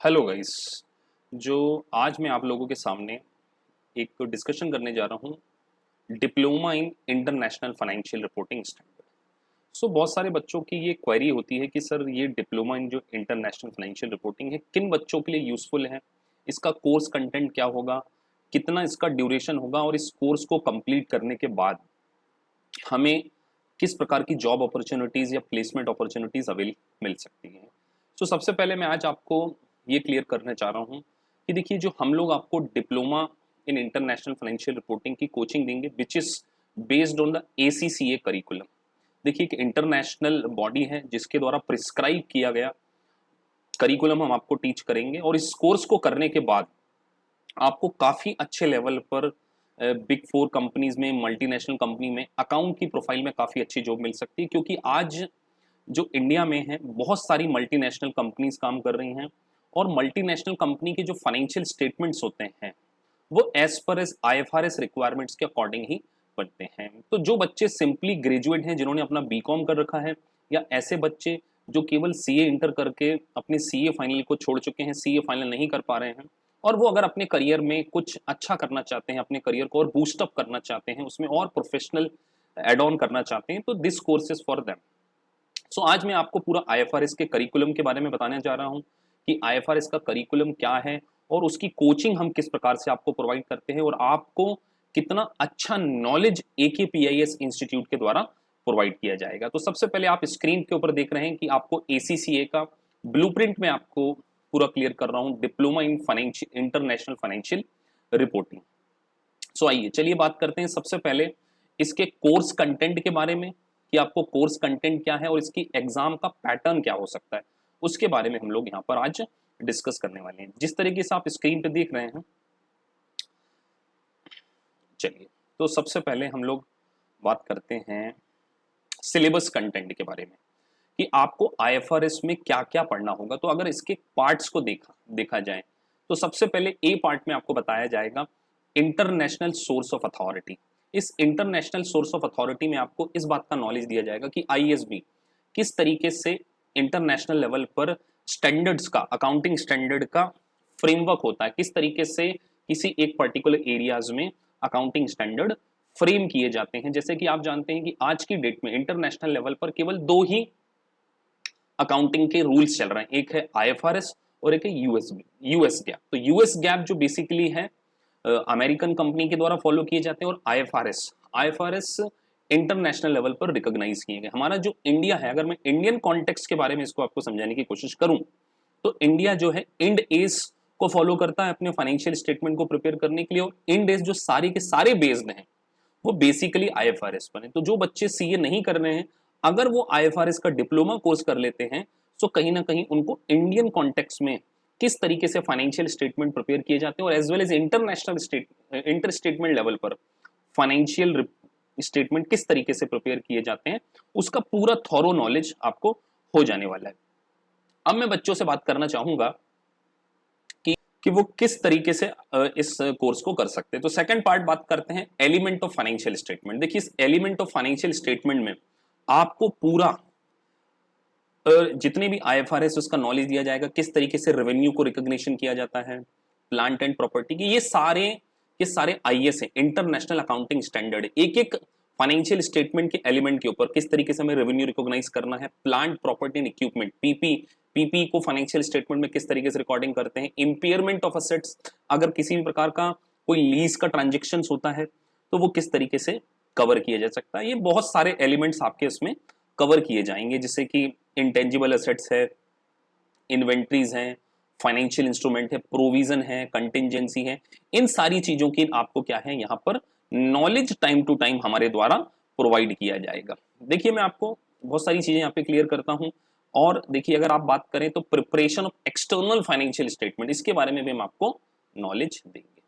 Hello guys. जो आज मैं आप लोगों के सामने एक डिस्कशन करने जा रहा हूँ diploma in international financial reporting standard. बहुत सारे बच्चों की ये क्वेरी होती है कि सर ये डिप्लोमा इन जो इंटरनेशनल फाइनेंशियल रिपोर्टिंग है किन बच्चों के लिए यूज़फुल है, इसका कोर्स कंटेंट क्या होगा, कितना इसका ड्यूरेशन होगा और इस कोर्स को कंप्लीट करने के बाद हमें किस प्रकार की जॉब अपॉर्चुनिटीज़ या प्लेसमेंट अपॉर्चुनिटीज़ मिल सकती हैं। सबसे पहले मैं आज आपको ये क्लियर करना चाह रहा हूँ कि देखिए जो हम लोग आपको diploma in international financial reporting की कोचिंग देंगे which is based on the ACCA curriculum. देखिए एक इंटरनेशनल बॉडी है जिसके द्वारा प्रिस्क्राइब किया गया करिकुलम हम आपको टीच करेंगे और इस कोर्स को करने के बाद आपको काफ़ी अच्छे लेवल पर बिग 4 कंपनीज में, मल्टीनेशनल कंपनी में अकाउंट की प्रोफाइल में काफ़ी अच्छी जॉब मिल सकती है, क्योंकि आज जो इंडिया में है बहुत सारी मल्टीनेशनल कंपनीज काम कर रही हैं और मल्टीनेशनल कंपनी के जो फाइनेंशियल स्टेटमेंट्स होते हैं वो as per as IFRS requirements के अकॉर्डिंग ही बनते हैं। तो जो बच्चे सिंपली ग्रेजुएट हैं जिन्होंने अपना BCom कर रखा है, या ऐसे बच्चे जो केवल CA इंटर करके अपने CA फाइनल को छोड़ चुके हैं, CA फाइनल नहीं कर पा रहे हैं और वो अगर अपने करियर में कुछ अच्छा करना चाहते हैं, अपने करियर को और बूस्टअप करना चाहते हैं, उसमें और प्रोफेशनल एड ऑन करना चाहते हैं, तो this course is for them. आज मैं आपको पूरा IFRS के करिकुलम के बारे में बताने जा रहा हूँ कि IFRS का करिकुलम क्या है और उसकी कोचिंग हम किस प्रकार से आपको प्रोवाइड करते हैं और आपको कितना अच्छा नॉलेज AKPIS इंस्टीट्यूट के द्वारा प्रोवाइड किया जाएगा। तो सबसे पहले आप स्क्रीन के ऊपर देख रहे हैं कि आपको ACCA का ब्लूप्रिंट में आपको पूरा क्लियर कर रहा हूं, diploma in international financial reporting. आइए चलिए बात करते हैं सबसे पहले इसके कोर्स कंटेंट के बारे में कि आपको कोर्स कंटेंट क्या है और इसकी एग्जाम का पैटर्न क्या हो सकता है, उसके बारे में हम लोग यहाँ पर आज डिस्कस करने वाले हैं। जिस तरीके से आप स्क्रीन पे देख रहे हैं, चलिए तो सबसे पहले हम लोग बात करते हैं सिलेबस कंटेंट के बारे में कि आपको IFRS में क्या क्या पढ़ना होगा। तो अगर इसके पार्ट्स को देखा जाए तो सबसे पहले A पार्ट में आपको बताया जाएगा इंटरनेशनल सोर्स ऑफ अथॉरिटी। इस इंटरनेशनल सोर्स ऑफ अथॉरिटी में आपको इस बात का नॉलेज दिया जाएगा कि ISB किस तरीके से इंटरनेशनल लेवल पर स्टैंडर्ड्स का, अकाउंटिंग स्टैंडर्ड का फ्रेमवर्क होता है, किस तरीके से किसी एक पर्टिकुलर एरियाज में अकाउंटिंग स्टैंडर्ड फ्रेम किए जाते हैं। जैसे कि आप जानते हैं कि आज की डेट में इंटरनेशनल लेवल पर केवल 2 ही अकाउंटिंग के रूल्स चल रहे हैं, एक है IFRS और एक है यूएस गैप। तो यूएस गैप जो बेसिकली है अमेरिकन कंपनी के द्वारा फॉलो किए जाते हैं और IFRS इंटरनेशनल लेवल पर रिकॉग्नाइज किए गए। हमारा जो इंडिया है, अगर मैं इंडियन कॉन्टेक्स्ट के बारे में इसको आपको समझाने की कोशिश करूं तो इंडिया जो है इंड एस को फॉलो करता है अपने फाइनेंशियल स्टेटमेंट को प्रिपेयर करने के लिए, और इंड एस जो सारे के सारे बेस्ड हैं वो बेसिकली IFRS पर है। तो जो बच्चे CA नहीं कर रहे हैं, अगर वो IFRS का डिप्लोमा कोर्स कर लेते हैं तो कहीं ना कहीं उनको इंडियन कॉन्टेक्स्ट में किस तरीके से फाइनेंशियल स्टेटमेंट प्रिपेयर किए जाते हैं और as well as international inter statement level पर फाइनेंशियल स्टेटमेंट किस तरीके से प्रिपेयर किए जाते हैं, उसका पूरा थॉरो नॉलेज आपको हो जाने वाला है। अब मैं बच्चों से बात करना चाहूंगा कि वो किस तरीके से इस कोर्स को कर सकते हैं। तो सेकंड पार्ट बात करते हैं एलिमेंट ऑफ फाइनेंशियल स्टेटमेंट। देखिए इस एलिमेंट ऑफ फाइनेंशियल स्टेटमेंट में आपको पूरा जितने भी IFRS उसका नॉलेज दिया जाएगा, किस तरीके से रेवेन्यू को रिकॉग्निशन किया जाता है, प्लांट एंड प्रॉपर्टी की, ये सारे IS है, इंटरनेशनल अकाउंटिंग स्टैंडर्ड। एक एक फाइनेंशियल स्टेटमेंट के एलिमेंट के ऊपर किस तरीके से हमें रेवेन्यू रिकॉग्नाइज करना है, plant property and equipment PP को फाइनेंशियल स्टेटमेंट में किस तरीके से रिकॉर्डिंग करते हैं, इंपेयरमेंट ऑफ असेट्स, अगर किसी भी प्रकार का कोई लीज का ट्रांजेक्शन होता है तो वो किस तरीके से कवर किया जा सकता है। ये बहुत सारे एलिमेंट्स आपके इसमें कवर किए जाएंगे, जैसे कि इंटेंजिबल एसेट्स है, इन्वेंट्रीज हैं, फाइनेंशियल इंस्ट्रूमेंट है, प्रोविजन है, कंटिंजेंसी है। इन सारी चीजों की आपको क्या है यहाँ पर नॉलेज टाइम टू टाइम हमारे द्वारा प्रोवाइड किया जाएगा। देखिए मैं आपको बहुत सारी चीजें यहाँ पे क्लियर करता हूँ। और देखिए अगर आप बात करें तो preparation of external financial statement, इसके बारे में भी हम आपको नॉलेज देंगे।